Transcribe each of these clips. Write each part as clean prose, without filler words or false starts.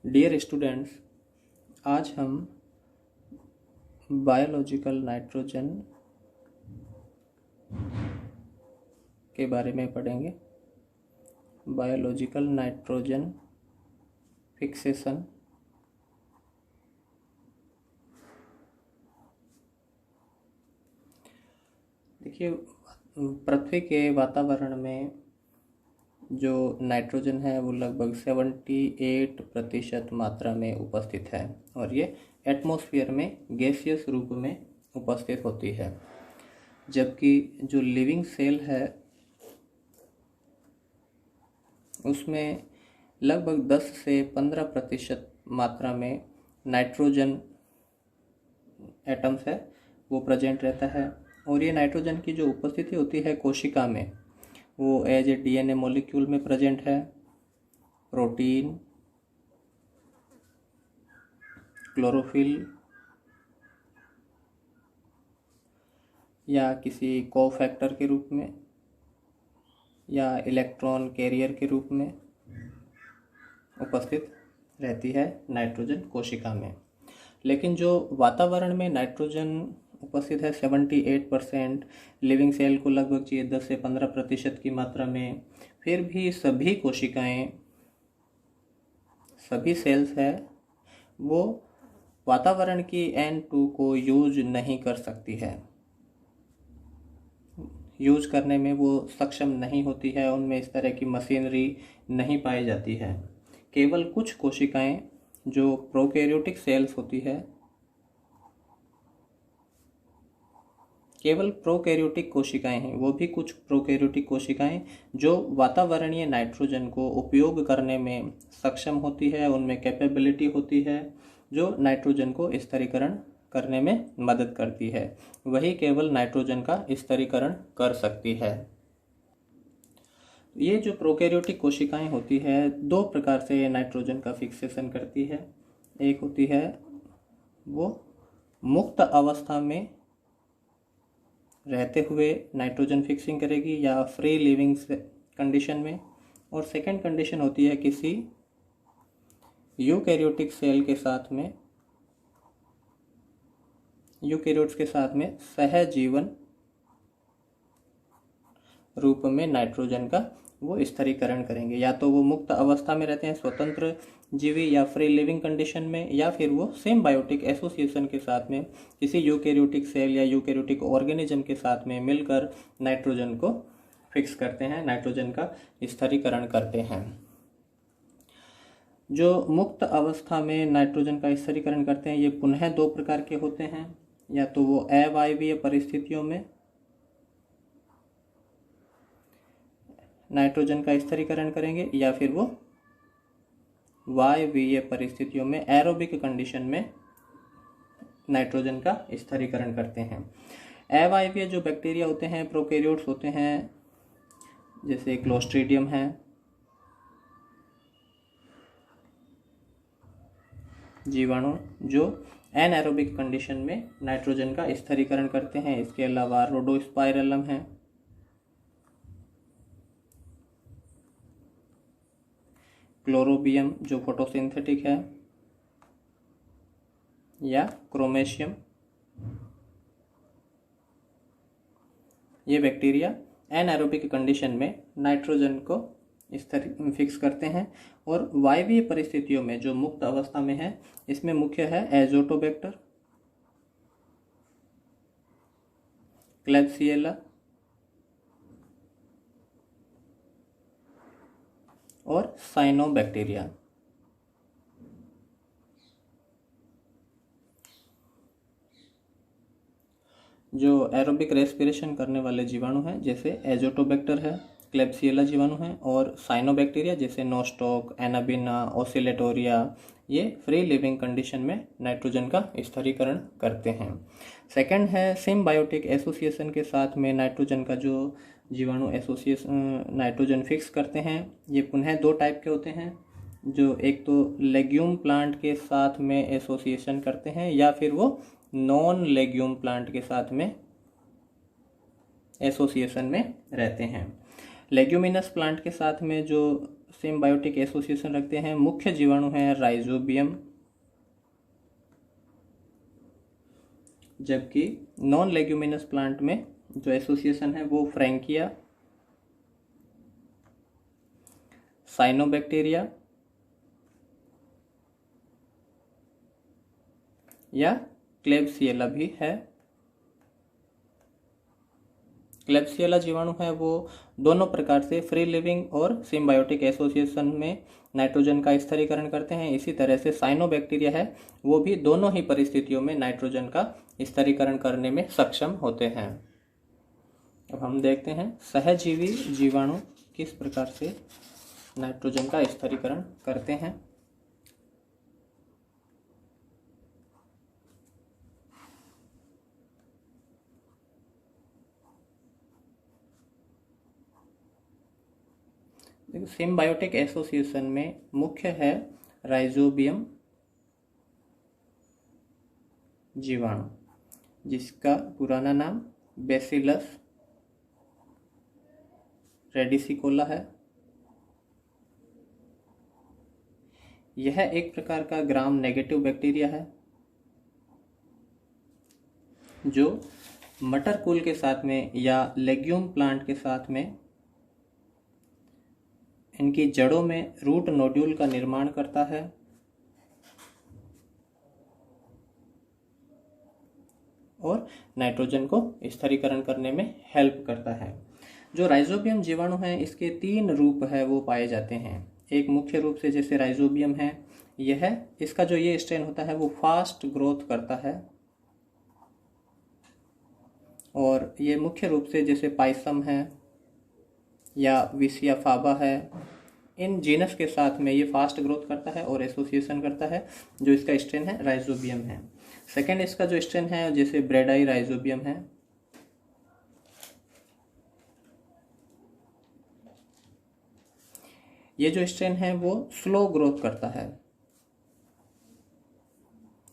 Dear students, आज हम biological nitrogen के बारे में पढ़ेंगे। Biological nitrogen fixation. देखिए, पृथ्वी के वातावरण में जो नाइट्रोजन है वो लगभग 78% मात्रा में उपस्थित है और ये एटमॉस्फेयर में गैसियस रूप में उपस्थित होती है, जबकि जो लिविंग सेल है उसमें लगभग 10 से 15% मात्रा में नाइट्रोजन एटम्स है वो प्रेजेंट रहता है। और ये नाइट्रोजन की जो उपस्थिति होती है कोशिका में, वो एज ए डीएनए मॉलिक्यूल में प्रेजेंट है, प्रोटीन, क्लोरोफिल या किसी कोफैक्टर के रूप में या इलेक्ट्रॉन कैरियर के रूप में उपस्थित रहती है नाइट्रोजन कोशिका में। लेकिन जो वातावरण में नाइट्रोजन उपस्थित है 78%, लिविंग सेल को लगभग चाहिए 10 से 15% की मात्रा में, फिर भी सभी कोशिकाएं, सभी सेल्स है वो वातावरण की N2 को यूज नहीं कर सकती है, यूज करने में वो सक्षम नहीं होती है, उनमें इस तरह की मशीनरी नहीं पाई जाती है। केवल कुछ कोशिकाएं जो प्रोकैरियोटिक सेल्स होती है, केवल प्रोकैरियोटिक कोशिकाएं हैं, वो भी कुछ प्रोकैरियोटिक कोशिकाएं जो वातावरणीय नाइट्रोजन को उपयोग करने में सक्षम होती है, उनमें कैपेबिलिटी होती है जो नाइट्रोजन को स्थिरीकरण करने में मदद करती है, वही केवल नाइट्रोजन का स्थिरीकरण कर सकती है। ये जो प्रोकैरियोटिक कोशिकाएं होती है, दो प्रकार से नाइट्रोजन का फिक्सेशन करती है। एक होती है वो मुक्त अवस्था में रहते हुए नाइट्रोजन फिक्सिंग करेगी या फ्री लिविंग कंडीशन में, और सेकंड कंडीशन होती है किसी यूकैरियोटिक सेल के साथ में, यूकैरियोट्स के साथ में सहजीवन रूप में नाइट्रोजन का वो स्थिरीकरण करेंगे। या तो वो मुक्त अवस्था में रहते हैं, स्वतंत्र जीवी या फ्री लिविंग कंडीशन में, या फिर वो सिम्बायोटिक एसोसिएशन के साथ में किसी यूकैरियोटिक सेल या यूकैरियोटिक ऑर्गेनिज्म के साथ में मिलकर नाइट्रोजन को फिक्स करते हैं, नाइट्रोजन का स्थिरीकरण करते हैं। जो मुक्त अवस्था में नाइट्रोजन का स्थिरीकरण करते हैं ये पुनः दो प्रकार के होते हैं। या तो वो अवायवीय परिस्थितियों में नाइट्रोजन का स्थिरीकरण करेंगे, या फिर वो वायवीय परिस्थितियों में एरोबिक कंडीशन में नाइट्रोजन का स्थिरीकरण करते हैं। अवायवीय जो बैक्टीरिया होते हैं, प्रोकैरियोट्स होते हैं, जैसे क्लोस्ट्रीडियम है, जीवाणु जो एनाएरोबिक कंडीशन में नाइट्रोजन का स्थिरीकरण करते हैं। इसके अलावा रोडोस्पाइरलम है, क्लोरोबियम जो फोटोसिंथेटिक है, या क्रोमेशियम, ये बैक्टीरिया एनाएरोबिक कंडीशन में नाइट्रोजन को फिक्स करते हैं। और वायवीय परिस्थितियों में जो मुक्त अवस्था में है, इसमें मुख्य है एजोटोबैक्टर, क्लेब्सिएला और साइनोबैक्टीरिया। जो एरोबिक रेस्पिरेशन करने वाले जीवाणु हैं, जैसे एजोटोबैक्टर है, क्लेब्सिएला जीवाणु हैं, और साइनोबैक्टीरिया जैसे नोस्टॉक, एनाबिना, ओसिलेटोरिया, ये फ्री लिविंग कंडीशन में नाइट्रोजन का स्थिरीकरण करते हैं। सेकंड है सिम्बायोटिक एसोसिएशन के साथ में नाइट्रोजन का जो जीवाणु एसोसिएशन नाइट्रोजन फिक्स करते हैं, ये पुनः दो टाइप के होते हैं। जो एक तो लेग्यूम प्लांट के साथ में एसोसिएशन करते हैं, या फिर वो नॉन लेग्यूम प्लांट के साथ में एसोसिएशन में रहते हैं। लेग्यूमिनस प्लांट के साथ में जो सिम्बायोटिक एसोसिएशन रखते हैं। मुख्य जीवाणु है राइजोबियम, जबकि नॉन लेग्यूमिनस प्लांट में जो एसोसिएशन है वो फ्रैंकिया, साइनोबैक्टीरिया या क्लेब्सिएला भी है। क्लेब्सिएला जीवाणु है वो दोनों प्रकार से फ्री लिविंग और सिम्बायोटिक एसोसिएशन में नाइट्रोजन का स्थिरीकरण करते हैं। इसी तरह से साइनोबैक्टीरिया है वो भी दोनों ही परिस्थितियों में नाइट्रोजन का स्थिरीकरण करने में सक्षम होते हैं। अब हम देखते हैं सहजीवी जीवाणु किस प्रकार से नाइट्रोजन का स्थिरीकरण करते हैं। सिम्बायोटिक एसोसिएशन में मुख्य है राइजोबियम जीवाणु, जिसका पुराना नाम बेसिलस रेडिसिकोला है। यह एक प्रकार का ग्राम नेगेटिव बैक्टीरिया है जो मटर कुल के साथ में या लेग्यूम प्लांट के साथ में इनकी जड़ों में रूट नोड्यूल का निर्माण करता है और नाइट्रोजन को स्थिरीकरण करने में हेल्प करता है। जो राइजोबियम जीवाणु है इसके 3 रूप है वो पाए जाते हैं। एक मुख्य रूप से जैसे राइजोबियम है, यह इसका जो ये स्ट्रेन होता है वो फास्ट ग्रोथ करता है, और ये मुख्य रूप से जैसे पाइसम है या विसिया फाबा है, इन जीनस के साथ में ये फास्ट ग्रोथ करता है और एसोसिएशन करता है। जो इसका स्ट्रेन है राइजोबियम है। सेकेंड इसका जो स्ट्रेन है जैसे ब्रेडाई राइजोबियम है, ये जो स्ट्रेन है वो स्लो ग्रोथ करता है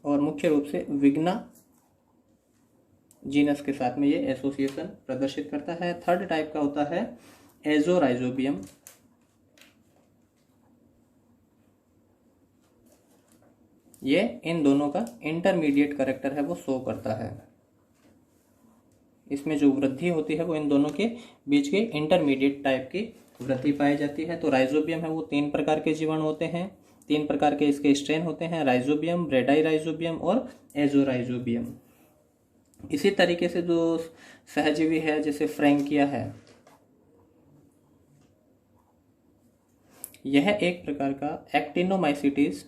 और मुख्य रूप से विग्ना जीनस के साथ में ये एसोसिएशन प्रदर्शित करता है। थर्ड टाइप का होता है एजोराइजोबियम। ये इन दोनों का इंटरमीडिएट कैरेक्टर है वो शो करता है। इसमें जो वृद्धि होती है वो इन दोनों के बीच के इंटरमीडिएट टाइप की वृद्धि पाई जाती है। तो राइजोबियम है वो 3 प्रकार के जीवाणु होते हैं, 3 प्रकार के इसके स्ट्रेन होते हैं, राइजोबियम, ब्रेडाई राइजोबियम और एजोराइजोबियम। इसी तरीके से जो सहजीवी है जैसे फ्रैंकिया है, यह एक प्रकार का एक्टिनोमाइसिटीज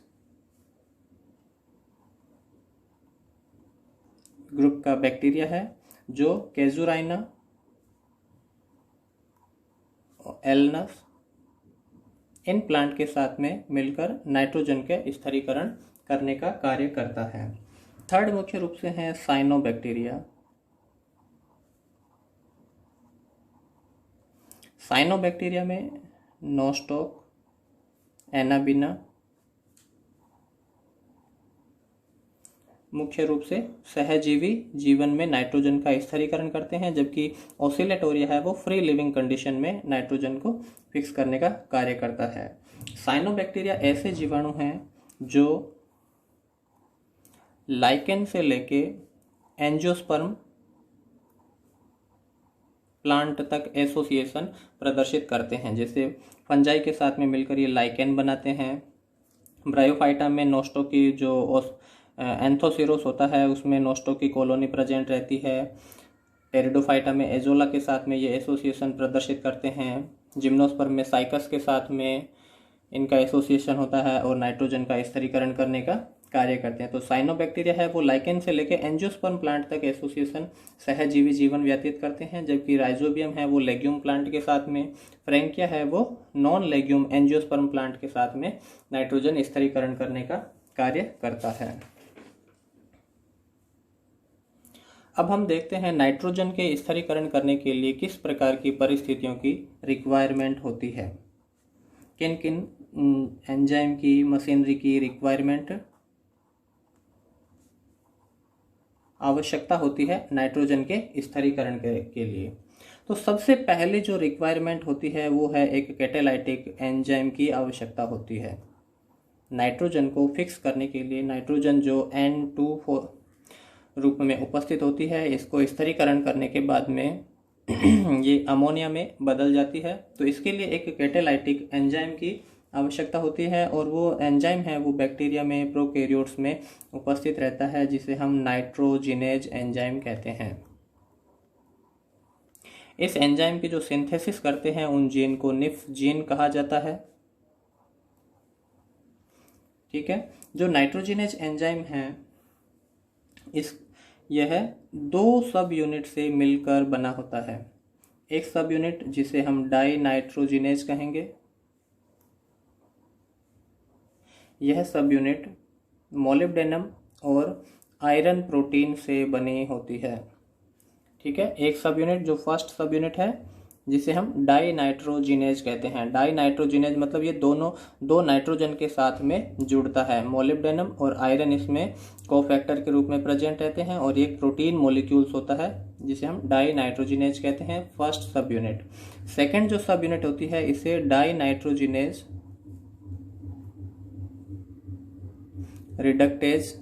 ग्रुप का बैक्टीरिया है जो कैजुराइना, एलनस इन प्लांट के साथ में मिलकर नाइट्रोजन के स्थिरीकरण करने का कार्य करता है। थर्ड मुख्य रूप से है साइनोबैक्टीरिया। साइनोबैक्टीरिया में नोस्टॉक, एनाबिना मुख्य रूप से सहजीवी जीवन में नाइट्रोजन का स्थिरीकरण करते हैं, जबकि ऑसिलेटोरिया है वो फ्री लिविंग कंडीशन में नाइट्रोजन को फिक्स करने का कार्य करता है। साइनोबैक्टीरिया ऐसे जीवाणु हैं जो लाइकेन से लेके एंजियोस्पर्म प्लांट तक एसोसिएशन प्रदर्शित करते हैं। जैसे फंजाई के साथ में मिलकर ये लाइकेन बनाते हैं। ब्रायोफाइटा में नोस्टॉक की जो एंथोसिरोस होता है उसमें नोस्टॉक की कॉलोनी प्रेजेंट रहती है। टेरिडोफाइटा में एजोला के साथ में ये एसोसिएशन प्रदर्शित करते हैं। जिम्नोस्पर्म में साइकस के साथ में इनका एसोसिएशन होता है और नाइट्रोजन का स्थिरीकरण करने का कार्य करते हैं। तो साइनोबैक्टीरिया है वो लाइकेन से लेकर एंजियोस्पर्म प्लांट तक एसोसिएशन सहजीवी जीवन व्यतीत करते हैं, जबकि राइजोबियम है वो लेग्यूम प्लांट के साथ में, फ्रैंकिया है वो नॉन लेग्यूम एंजियोस्पर्म प्लांट के साथ में नाइट्रोजन स्थिरीकरण करने का कार्य करता है। अब हम देखते हैं नाइट्रोजन के स्थिरीकरण करने के लिए किस प्रकार की परिस्थितियों की रिक्वायरमेंट होती है, किन किन एंजाइम की, मशीनरी की रिक्वायरमेंट आवश्यकता होती है नाइट्रोजन के स्थिरीकरण के लिए। तो सबसे पहले जो रिक्वायरमेंट होती है वो है एक कैटालाइटिक एंजाइम की आवश्यकता होती है। नाइट्रोजन को फिक्स करने के लिए नाइट्रोजन जो N2 रूप में उपस्थित होती है, इसको स्थिरीकरण करने के बाद में ये अमोनिया में बदल जाती है। तो इसके लिए एक कैटालाइटिक एंजाइम की आवश्यकता होती है और वो एंजाइम है वो बैक्टीरिया में, प्रोकैरियोट्स में उपस्थित रहता है, जिसे हम नाइट्रोजिनेज एंजाइम कहते हैं। इस एंजाइम की जो सिंथेसिस करते हैं उन जीन को निफ जीन कहा जाता है। ठीक है, जो नाइट्रोजिनेज एंजाइम है यह 2 सब यूनिट से मिलकर बना होता है। एक सब यूनिट जिसे हम डाई नाइट्रोजिनेज कहेंगे, यह सब यूनिट मोलिब्डेनम और आयरन प्रोटीन से बनी होती है। ठीक है, एक सब यूनिट जो फर्स्ट सब यूनिट है जिसे हम डाई नाइट्रोजिनेज कहते हैं। डाई नाइट्रोजिनेज मतलब ये दोनों 2 नाइट्रोजन के साथ में जुड़ता है। मोलिब्डेनम और आयरन इसमें कोफैक्टर के रूप में प्रेजेंट रहते हैं और एक प्रोटीन मॉलिक्यूल्स होता है जिसे हम डाई नाइट्रोजिनेज कहते हैं, फर्स्ट सब यूनिट। सेकेंड जो सब यूनिट होती है इसे डाई नाइट्रोजिनेज रिडक्टेज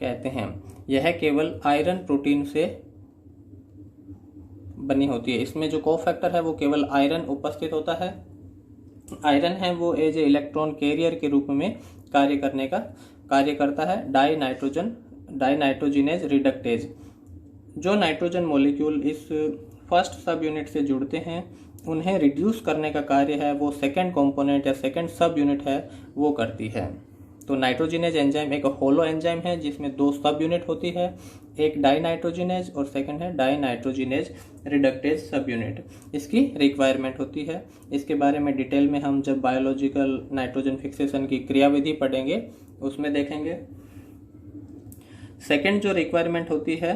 कहते हैं। यह केवल आयरन प्रोटीन से बनी होती है। इसमें जो कोफैक्टर है वो केवल आयरन उपस्थित होता है। आयरन है वो एज ए इलेक्ट्रॉन कैरियर के रूप में कार्य करता है। Di nitrogenase reductase. जो नाइट्रोजन मॉलिक्यूल इस फर्स्ट सब यूनिट से जुड़ते हैं उन्हें रिड्यूस करने का कार्य है वो सेकेंड कंपोनेंट या सेकेंड सब यूनिट है वो करती है। तो नाइट्रोजिनेज एंजाइम एक होलो एंजाइम है जिसमें 2 सब यूनिट होती है, एक डाई नाइट्रोजिनेज और सेकंड है di nitrogenase reductase subunit. इसकी रिक्वायरमेंट होती है। इसके बारे में डिटेल में हम जब बायोलॉजिकल नाइट्रोजन फिक्सेशन की क्रियाविधि पढ़ेंगे उसमें देखेंगे। सेकंड जो रिक्वायरमेंट होती है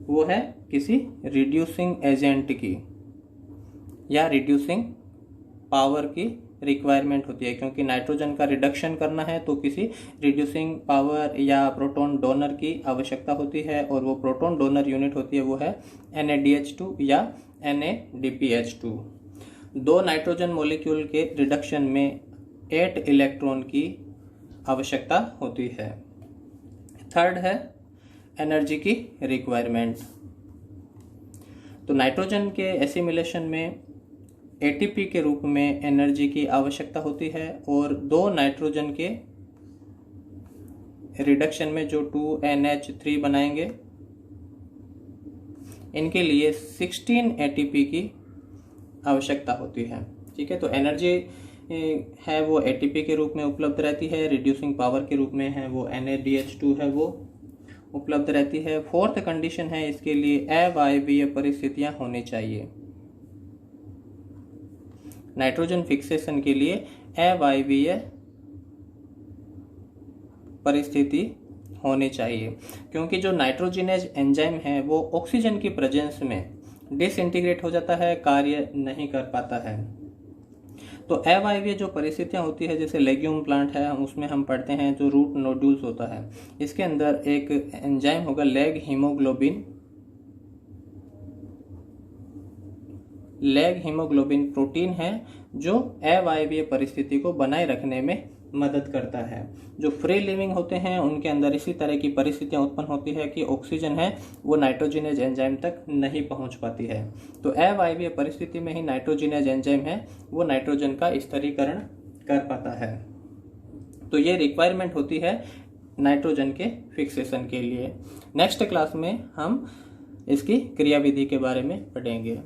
वो है किसी रिड्यूसिंग एजेंट की या रिड्यूसिंग पावर की रिक्वायरमेंट होती है, क्योंकि नाइट्रोजन का रिडक्शन करना है तो किसी रिड्यूसिंग पावर या प्रोटॉन डोनर की आवश्यकता होती है और वो प्रोटॉन डोनर यूनिट होती है वो है NADH2 या NADPH2। 2 नाइट्रोजन मॉलिक्यूल के रिडक्शन में 8 इलेक्ट्रॉन की आवश्यकता होती है। थर्ड है एनर्जी की रिक्वायरमेंट। तो नाइट्रोजन के एसिमिलेशन में ATP के रूप में एनर्जी की आवश्यकता होती है और 2 नाइट्रोजन के रिडक्शन में जो 2NH3 बनाएंगे इनके लिए 16 ATP की आवश्यकता होती है। ठीक है, तो एनर्जी है वो ATP के रूप में उपलब्ध रहती है, रिड्यूसिंग पावर के रूप में है वो NADH2 है वो उपलब्ध रहती है। फोर्थ कंडीशन है इसके लिए अवायवीय परिस्थितियां होनी चाहिए। नाइट्रोजन फिक्सेशन के लिए अवायवीय परिस्थिति होनी चाहिए, क्योंकि जो नाइट्रोजिनेज एंजाइम है वो ऑक्सीजन की प्रेजेंस में डिसइंटीग्रेट हो जाता है, कार्य नहीं कर पाता है। तो अवायवीय जो परिस्थितियां होती है जैसे लेग्यूम प्लांट है उसमें हम पढ़ते हैं जो रूट नोड्यूल्स होता है, इसके अंदर एक एंजाइम होगा लेग हीमोग्लोबिन प्रोटीन है जो अवायवीय परिस्थिति को बनाए रखने में मदद करता है। जो फ्री लिविंग होते हैं उनके अंदर इसी तरह की परिस्थितियां उत्पन्न होती है कि ऑक्सीजन है वो नाइट्रोजिनेज एंजाइम तक नहीं पहुंच पाती है। तो अवायवीय परिस्थिति में ही नाइट्रोजिनेज एंजाइम है वो नाइट्रोजन का स्थिरीकरण कर पाता है। तो ये रिक्वायरमेंट होती है नाइट्रोजन के फिक्सेशन के लिए। नेक्स्ट क्लास में हम इसकी क्रियाविधि के बारे में पढ़ेंगे।